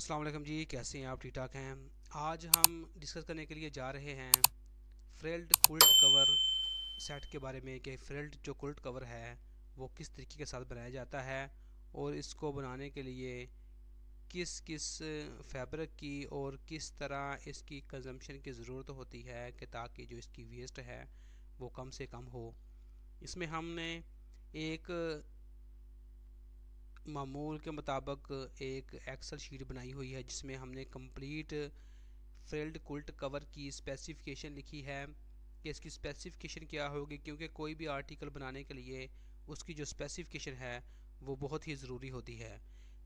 अस्सलाम वालेकुम जी, कैसे हैं आप? ठीक ठाक हैं। आज हम डिस्कस करने के लिए जा रहे हैं फ्रिल्ड कुल्ट कवर सेट के बारे में कि फ्रिल्ड जो कुल्ट कवर है वो किस तरीके के साथ बनाया जाता है और इसको बनाने के लिए किस किस फैब्रिक की और किस तरह इसकी कंजम्पशन की ज़रूरत होती है कि ताकि जो इसकी वेस्ट है वो कम से कम हो। इसमें हमने एक मामूल के मुताबिक एक एक्सेल शीट बनाई हुई है जिसमें हमने कंप्लीट फ्रिल्ड कुल्ट कवर की स्पेसिफिकेशन लिखी है कि इसकी स्पेसिफिकेशन क्या होगी, क्योंकि कोई भी आर्टिकल बनाने के लिए उसकी जो स्पेसिफिकेशन है वो बहुत ही ज़रूरी होती है।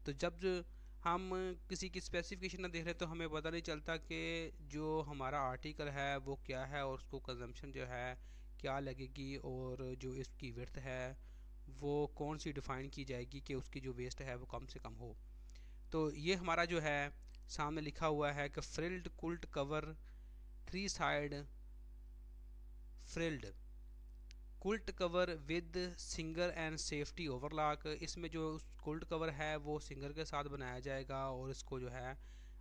तो जब हम किसी की स्पेसिफिकेशन ना देख रहे तो हमें पता नहीं चलता कि जो हमारा आर्टिकल है वो क्या है और उसको कंजम्पशन जो है क्या लगेगी और जो इसकी विड्थ है वो कौन सी डिफ़ाइन की जाएगी कि उसकी जो वेस्ट है वो कम से कम हो। तो ये हमारा जो है सामने लिखा हुआ है कि frilled quilt cover 3 side frilled quilt cover with singer and safety overlock. इसमें जो कुल्ट कवर है वो सिंगर के साथ बनाया जाएगा और इसको जो है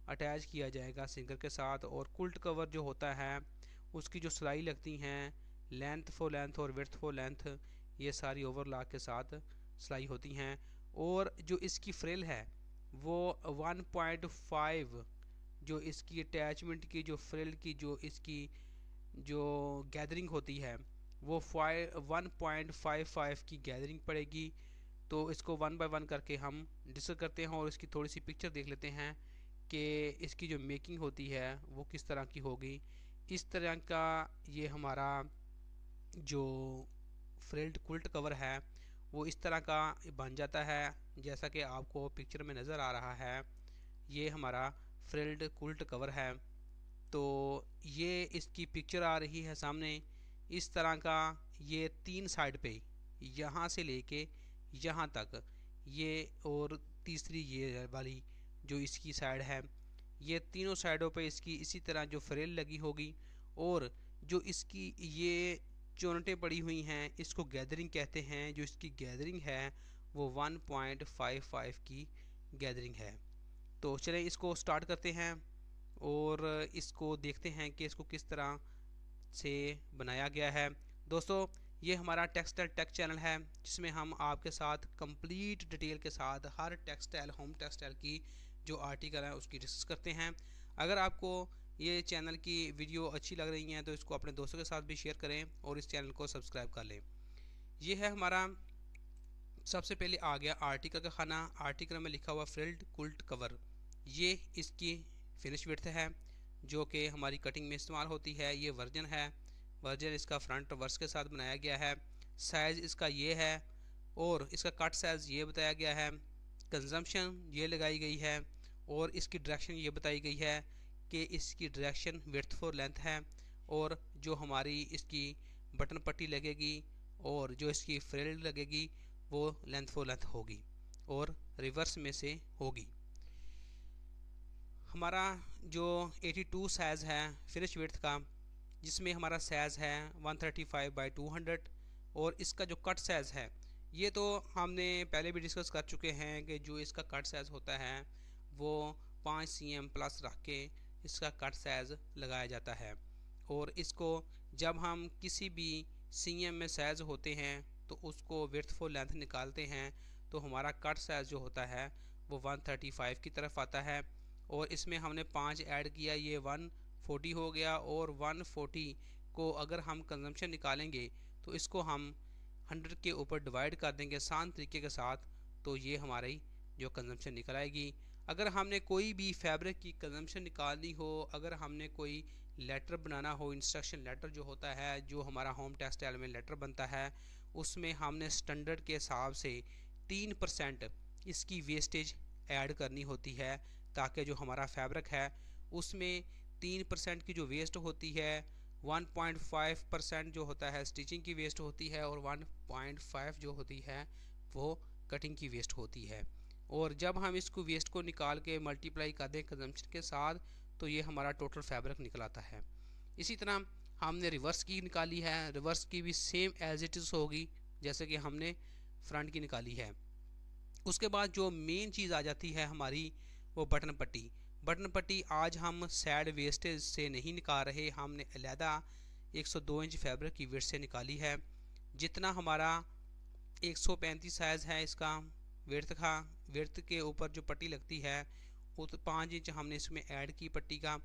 अटैच किया जाएगा सिंगर के साथ। और कुल्ट कवर जो होता है उसकी जो सिलाई लगती हैं लेंथ फॉर लेंथ और विड्थ फॉर लेंथ, ये सारी ओवरलॉक के साथ सिलाई होती हैं। और जो इसकी फ्रिल है वो 1.5 जो इसकी अटैचमेंट की जो फ्रिल की जो इसकी जो गैदरिंग होती है वो 1.55 की गैदरिंग पड़ेगी। तो इसको वन बाय वन करके हम डिस्कस करते हैं और इसकी थोड़ी सी पिक्चर देख लेते हैं कि इसकी जो मेकिंग होती है वो किस तरह की होगी। इस तरह का ये हमारा जो फ्रिल्ड कुल्ट कवर है वो इस तरह का बन जाता है जैसा कि आपको पिक्चर में नज़र आ रहा है। ये हमारा फ्रिल्ड कुल्ट कवर है। तो ये इसकी पिक्चर आ रही है सामने इस तरह का। ये 3 साइड पे यहाँ से लेके यहाँ तक ये और तीसरी ये वाली जो इसकी साइड है, ये तीनों साइडों पे इसकी इसी तरह जो फ्रेल लगी होगी। और जो इसकी ये चोनटें पड़ी हुई हैं इसको गैदरिंग कहते हैं। जो इसकी गैदरिंग है वो 1.55 की गैदरिंग है। तो चलें इसको स्टार्ट करते हैं और इसको देखते हैं कि इसको किस तरह से बनाया गया है। दोस्तों, ये हमारा टेक्सटाइल टेक चैनल है जिसमें हम आपके साथ कंप्लीट डिटेल के साथ हर टेक्सटाइल होम टेक्सटाइल की जो आर्टिकल है उसकी डिस्कस करते हैं। अगर आपको ये चैनल की वीडियो अच्छी लग रही है तो इसको अपने दोस्तों के साथ भी शेयर करें और इस चैनल को सब्सक्राइब कर लें। ये है हमारा सबसे पहले आ गया आर्टिकल का खाना। आर्टिकल में लिखा हुआ फ्रिल्ड कुल्ट कवर, ये इसकी फिनिश विड्थ है जो कि हमारी कटिंग में इस्तेमाल होती है। ये वर्जन है, वर्जन इसका फ्रंट वर्स के साथ बनाया गया है। साइज़ इसका ये है और इसका कट साइज़ ये बताया गया है। कंजम्पशन ये लगाई गई है और इसकी डायरेक्शन ये बताई गई है कि इसकी डायरेक्शन विड्थ फॉर लेंथ है। और जो हमारी इसकी बटन पट्टी लगेगी और जो इसकी फ्रिल लगेगी वो लेंथ फॉर लेंथ होगी और रिवर्स में से होगी। हमारा जो 82 साइज़ है फिनिश विड्थ का, जिसमें हमारा साइज़ है 135/200। और इसका जो कट साइज़ है ये तो हमने पहले भी डिस्कस कर चुके हैं कि जो इसका कट साइज़ होता है वो 5 cm प्लस रख के इसका कट साइज़ लगाया जाता है। और इसको जब हम किसी भी cm में साइज़ होते हैं तो उसको विड्थ फॉर लेंथ निकालते हैं तो हमारा कट साइज़ जो होता है वो 135 की तरफ आता है। और इसमें हमने 5 ऐड किया, ये 140 हो गया। और 140 को अगर हम कंजम्पशन निकालेंगे तो इसको हम 100 के ऊपर डिवाइड कर देंगे आसान तरीके के साथ, तो ये हमारी जो कंजम्पशन निकल आएगी। अगर हमने कोई भी फैब्रिक की कंजम्पशन निकालनी हो, अगर हमने कोई लेटर बनाना हो, इंस्ट्रक्शन लेटर जो होता है जो हमारा होम टेक्सटाइल में लेटर बनता है उसमें हमने स्टैंडर्ड के हिसाब से 3% इसकी वेस्टेज ऐड करनी होती है ताकि जो हमारा फैब्रिक है उसमें 3% की जो वेस्ट होती है, 1.5% जो होता है स्टिचिंग की वेस्ट होती है और 1.5 जो होती है वो कटिंग की वेस्ट होती है। और जब हम इसको वेस्ट को निकाल के मल्टीप्लाई कर दें कंजम्पशन के साथ तो ये हमारा टोटल फैब्रिक निकल आता है। इसी तरह हमने रिवर्स की निकाली है, रिवर्स की भी सेम एज इट इज़ होगी जैसे कि हमने फ्रंट की निकाली है। उसके बाद जो मेन चीज़ आ जाती है हमारी वो बटन पट्टी। बटन पट्टी आज हम सैड वेस्टेज से नहीं निकाल रहे, हमने अलहदा 102 इंच फैब्रिक की विड्थ से निकाली है। जितना हमारा 135 साइज़ है इसका विड्थ के ऊपर जो पट्टी लगती है वो तो 5 इंच हमने इसमें ऐड की पट्टी का,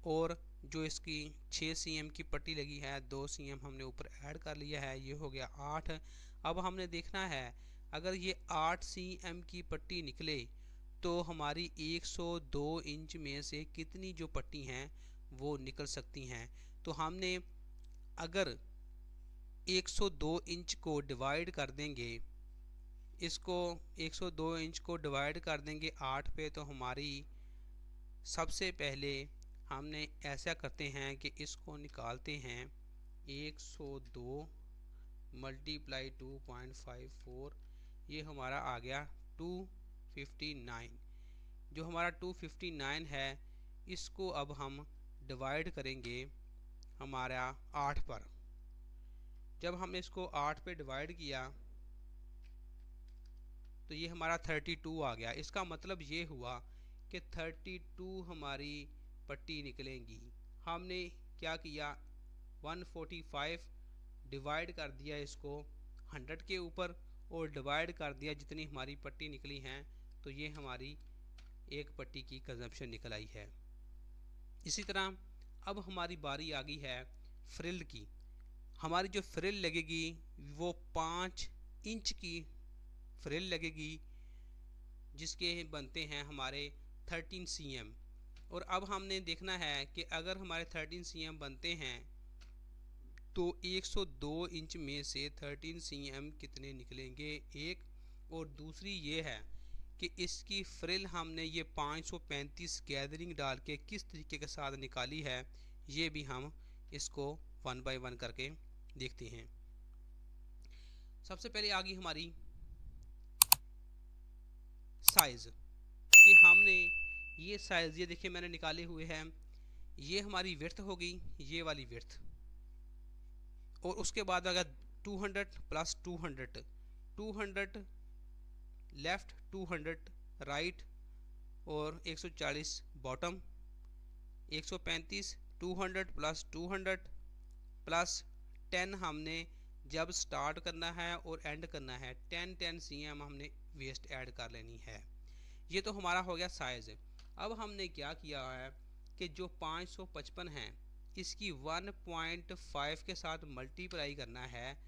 और जो इसकी 6 cm की पट्टी लगी है 2 cm हमने ऊपर ऐड कर लिया है, ये हो गया 8। अब हमने देखना है अगर ये 8 cm की पट्टी निकले तो हमारी 102 इंच में से कितनी जो पट्टी हैं वो निकल सकती हैं। तो हमने अगर 102 इंच को डिवाइड कर देंगे, इसको 102 इंच को डिवाइड कर देंगे 8 पे, तो हमारी सबसे पहले हमने ऐसा करते हैं कि इसको निकालते हैं 102 मल्टीप्लाई 2.54, ये हमारा आ गया 259। जो हमारा 259 है इसको अब हम डिवाइड करेंगे हमारा 8 पर। जब हमने इसको 8 पे डिवाइड किया तो ये हमारा 32 आ गया। इसका मतलब ये हुआ कि 32 हमारी पट्टी निकलेंगी। हमने क्या किया 145 डिवाइड कर दिया इसको 100 के ऊपर और डिवाइड कर दिया जितनी हमारी पट्टी निकली हैं, तो ये हमारी एक पट्टी की कंजम्पशन निकल आई है। इसी तरह अब हमारी बारी आ गई है फ्रिल की। हमारी जो फ्रिल लगेगी वो 5 इंच की फ्रिल लगेगी जिसके बनते हैं हमारे 13 cm। और अब हमने देखना है कि अगर हमारे 13 cm बनते हैं तो 102 इंच में से 13 cm कितने निकलेंगे, एक। और दूसरी ये है कि इसकी फ्रिल हमने ये 535 गैदरिंग डाल के किस तरीके के साथ निकाली है, ये भी हम इसको 1 बाय 1 करके देखते हैं। सबसे पहले आ गई हमारी साइज़ कि हमने ये साइज़, ये देखिए मैंने निकाले हुए हैं, ये हमारी विड्थ होगी, ये वाली विड्थ। और उसके बाद अगर 200 प्लस 200 200 लेफ़्ट 200 राइट और 140 बॉटम 135 200 प्लस 200 प्लस 10 हमने जब स्टार्ट करना है और एंड करना है 10 cm हमने वेस्ट ऐड कर लेनी है। ये तो हमारा हो गया साइज़। अब हमने क्या किया है कि जो 555 है इसकी 1.5 के साथ मल्टीप्लाई करना है।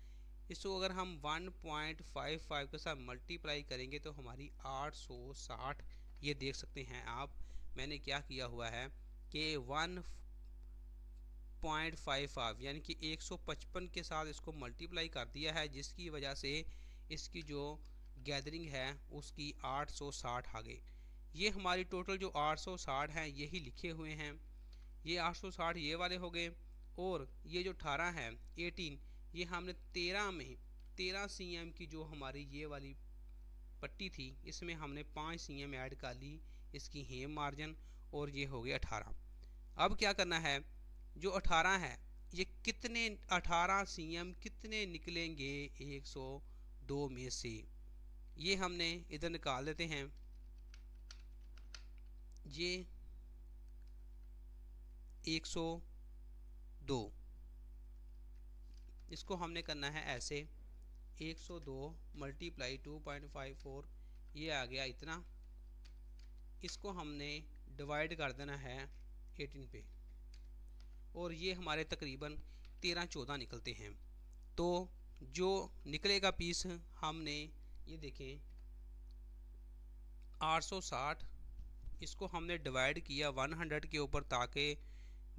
इसको अगर हम 1.55 के साथ मल्टीप्लाई करेंगे तो हमारी 860, ये देख सकते हैं आप मैंने क्या किया हुआ है कि 1.55 यानी कि 155 के साथ इसको मल्टीप्लाई कर दिया है, जिसकी वजह से इसकी जो गैदरिंग है उसकी 860 आ गई। ये हमारी टोटल जो 860 हैं यही लिखे हुए हैं, ये 860 ये वाले हो गए। और ये जो 18 है 18, ये हमने 13 cm की जो हमारी ये वाली पट्टी थी इसमें हमने 5 cm ऐड कर ली इसकी हेम मार्जिन, और ये हो गया 18। अब क्या करना है, जो 18 है ये कितने 18 cm कितने निकलेंगे 102 में से, ये हमने इधर निकाल देते हैं। ये 102 इसको हमने करना है ऐसे 102 मल्टीप्लाई 2.54, ये आ गया इतना। इसको हमने डिवाइड कर देना है 18 पे और ये हमारे तकरीबन 13-14 निकलते हैं। तो जो निकलेगा पीस हमने ये देखें 860, इसको हमने डिवाइड किया 100 के ऊपर, ताकि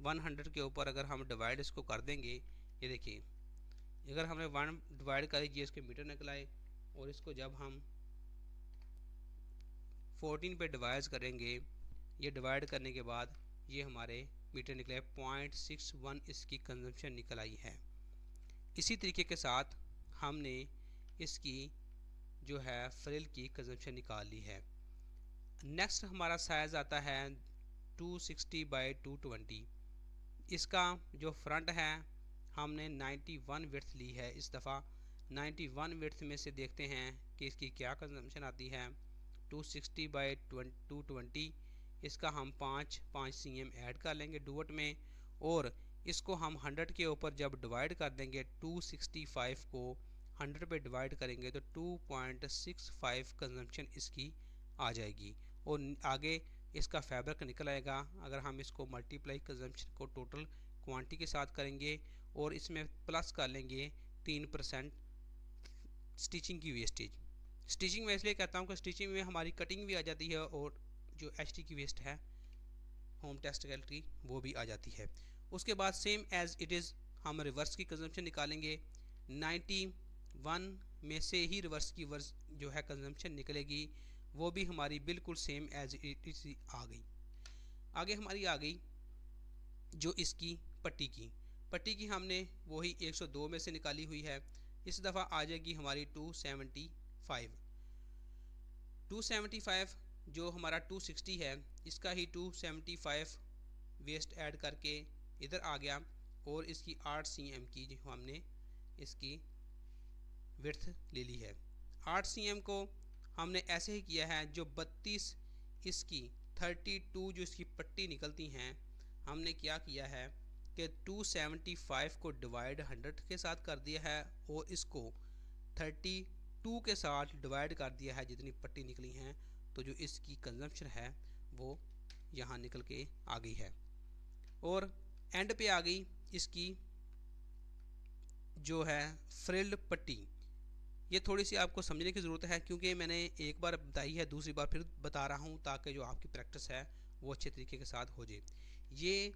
100 के ऊपर अगर हम डिवाइड इसको कर देंगे, ये देखिए अगर हमने 1 डिवाइड कर दिए इसके मीटर निकल आए, और इसको जब हम 14 पे डिवाइड करेंगे, ये डिवाइड करने के बाद ये हमारे मीटर निकले 0.61 इसकी कंजम्पशन निकल आई है। इसी तरीके के साथ हमने इसकी जो है फ्रिल की कंजम्पशन निकाल ली है। नेक्स्ट हमारा साइज़ आता है 260 बाई 220। इसका जो फ्रंट है हमने 91 विड्थ ली है इस दफ़ा। 91 विड्थ में से देखते हैं कि इसकी क्या कंजम्पशन आती है। 260 बाई 220 इसका हम 5 cm ऐड कर लेंगे डुअट में, और इसको हम 100 के ऊपर जब डिवाइड कर देंगे, 265 को 100 पे डिवाइड करेंगे तो 2.65 कंजम्पशन इसकी आ जाएगी, और आगे इसका फैब्रिक निकल आएगा। अगर हम इसको मल्टीप्लाई कंजम्पशन को टोटल क्वांटिटी के साथ करेंगे और इसमें प्लस कर लेंगे 3% स्टिचिंग की वेस्टेज। स्टिचिंग में इसलिए कहता हूँ कि स्टिचिंग में हमारी कटिंग भी आ जाती है और जो HT की वेस्ट है होम टेक्सटाइल की वो भी आ जाती है। उसके बाद सेम एज इट इज़ हम रिवर्स की कंजम्पशन निकालेंगे। 91 में से ही रिवर्स की जो है कंजम्पशन निकलेगी, वो भी हमारी बिल्कुल सेम एज इट इज़ आ गई। आगे हमारी आ गई जो इसकी पट्टी की हमने वही 102 में से निकाली हुई है। इस दफ़ा आ जाएगी हमारी 275 जो हमारा 260 है, इसका ही 275 वेस्ट ऐड करके इधर आ गया, और इसकी 8 cm की जो हमने इसकी विड्थ ले ली है। 8 cm को हमने ऐसे ही किया है, जो 32 इसकी 32 जो इसकी पट्टी निकलती हैं, हमने क्या किया है कि 275 को डिवाइड 100 के साथ कर दिया है, और इसको 32 के साथ डिवाइड कर दिया है जितनी पट्टी निकली हैं, तो जो इसकी कंजम्पशन है वो यहाँ निकल के आ गई है। और एंड पे आ गई इसकी जो है फ्रिल्ड पट्टी। ये थोड़ी सी आपको समझने की ज़रूरत है, क्योंकि मैंने एक बार बताई है, दूसरी बार फिर बता रहा हूँ, ताकि जो आपकी प्रैक्टिस है वो अच्छे तरीके के साथ हो जाए। ये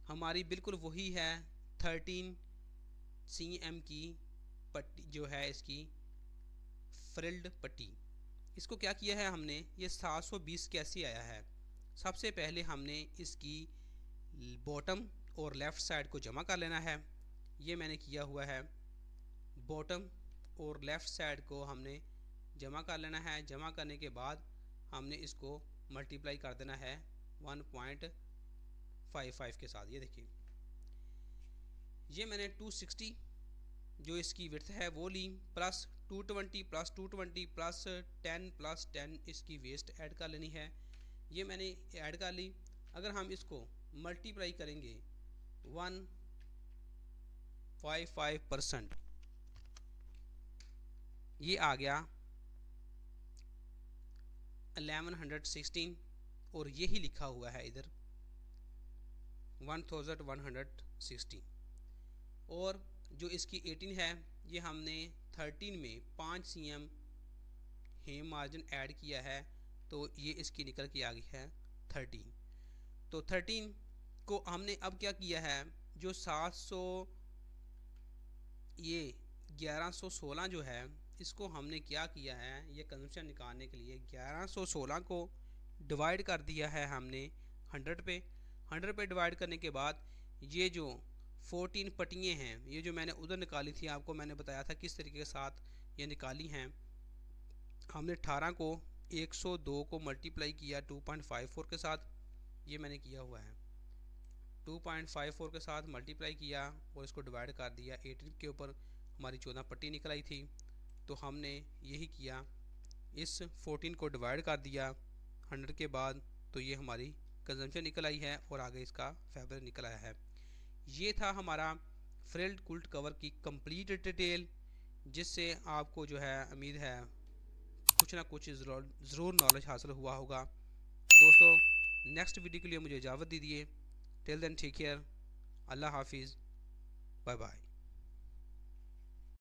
हमारी बिल्कुल वही है 13 cm की पट्टी जो है इसकी फ्रिल्ड पट्टी। इसको क्या किया है हमने, ये 720 कैसे आया है। सबसे पहले हमने इसकी बॉटम और लेफ़्ट साइड को जमा कर लेना है। ये मैंने किया हुआ है, बॉटम और लेफ़्ट साइड को हमने जमा कर लेना है। जमा करने के बाद हमने इसको मल्टीप्लाई कर देना है 1.55 के साथ। ये देखिए, ये मैंने 260 जो इसकी विड्थ है वो ली, प्लस 220 प्लस 220 प्लस 10 इसकी वेस्ट ऐड कर लेनी है। ये मैंने ऐड कर ली। अगर हम इसको मल्टीप्लाई करेंगे 155%, ये आ गया 1116, और यही लिखा हुआ है इधर 1116। और जो इसकी 18 है, ये हमने 13 में 5 cm हेम मार्जिन ऐड किया है, तो ये इसकी निकल के आ गई है 13। तो 13 को हमने अब क्या किया है, जो 700 ये 1116 जो है, इसको हमने क्या किया है, ये कंजम्पशन निकालने के लिए 1116 को डिवाइड कर दिया है हमने 100 पे। 100 पे डिवाइड करने के बाद ये जो 14 पट्टियाँ हैं, ये जो मैंने उधर निकाली थी, आपको मैंने बताया था किस तरीके के साथ ये निकाली हैं। हमने 18 को 102 को मल्टीप्लाई किया 2.54 के साथ, ये मैंने किया हुआ है। 2.54 के साथ मल्टीप्लाई किया और इसको डिवाइड कर दिया। 18 के ऊपर हमारी 14 पट्टी निकल आई थी, तो हमने यही किया, इस 14 को डिवाइड कर दिया 100 के बाद, तो ये हमारी कंजम्पशन निकल आई है और आगे इसका फैब्रिक निकल आया है। ये था हमारा फ्रिल्ड क्विल्ट कवर की कंप्लीट डिटेल, जिससे आपको जो है उम्मीद है कुछ ना कुछ ज़रूर नॉलेज हासिल हुआ होगा। दोस्तों, नेक्स्ट वीडियो के लिए मुझे इजाज़त दीजिए। टिल देन टेक केयर, अल्लाह हाफिज़, बाय बाय।